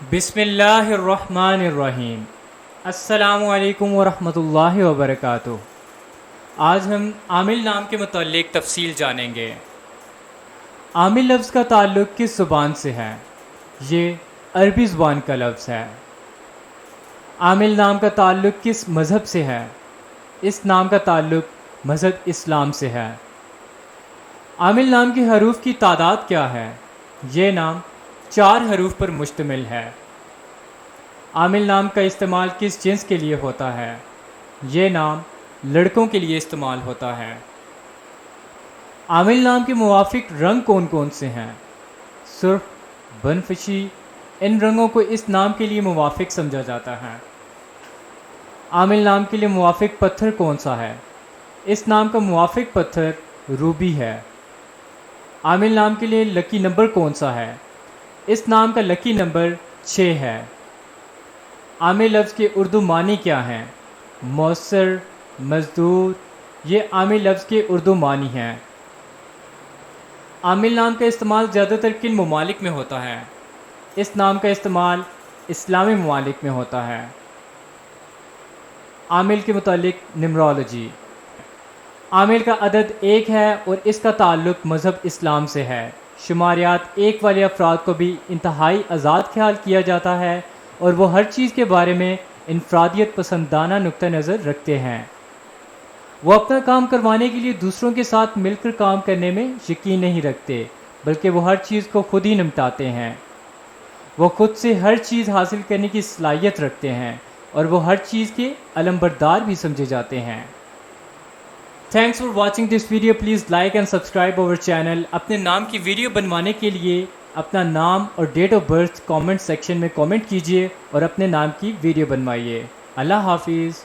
بسم اللہ الرحمن الرحیم۔ السلام علیکم ورحمۃ اللہ وبرکاتہ۔ آج ہم عامل نام کے متعلق تفصیل جانیں گے۔ عامل لفظ کا تعلق کس زبان سے ہے؟ یہ عربی زبان کا لفظ ہے۔ عامل نام کا تعلق کس مذہب سے ہے؟ اس نام کا تعلق مذہب اسلام سے ہے۔ عامل نام کے حروف کی تعداد کیا ہے؟ یہ نام 4 حروف پر مشتمل ہے۔ عامل نام کا استعمال کس جنس کے لیے ہوتا ہے؟ یہ نام لڑکوں کے لیے استعمال ہوتا ہے۔ عامل نام کے موافق رنگ کون کون سے ہیں؟ سرخ، بنفشی، ان رنگوں کو اس نام کے لیے موافق سمجھا جاتا ہے۔ عامل نام کے لیے موافق پتھر کون سا ہے؟ اس نام کا موافق پتھر روبی ہے۔ عامل نام کے لیے لکی نمبر کون سا ہے؟ اس نام کا لکی نمبر 6 ہے۔ عامل لفظ کے اردو معنی کیا ہیں؟ مؤثر، مزدور، یہ عامل لفظ کے اردو معنی ہیں۔ عامل نام کا استعمال زیادہ تر کن ممالک میں ہوتا ہے؟ اس نام کا استعمال اسلامی ممالک میں ہوتا ہے۔ عامل کے متعلق نمرالوجی۔ عامل کا عدد 1 ہے اور اس کا تعلق مذہب اسلام سے ہے۔ شماریات 1 والے افراد کو بھی انتہائی آزاد خیال کیا جاتا ہے اور وہ ہر چیز کے بارے میں انفرادیت پسندانہ نقطہ نظر رکھتے ہیں۔ وہ اپنا کام کروانے کے لیے دوسروں کے ساتھ مل کر کام کرنے میں یقین نہیں رکھتے، بلکہ وہ ہر چیز کو خود ہی نمٹاتے ہیں۔ وہ خود سے ہر چیز حاصل کرنے کی صلاحیت رکھتے ہیں اور وہ ہر چیز کے علمبردار بھی سمجھے جاتے ہیں۔ Thanks for watching this video, please like and subscribe our channel. اپنے نام کی ویڈیو بنوانے کے لیے اپنا نام اور date of birth comment section میں کامنٹ کیجیے اور اپنے نام کی ویڈیو بنوائیے۔ اللہ حافظ۔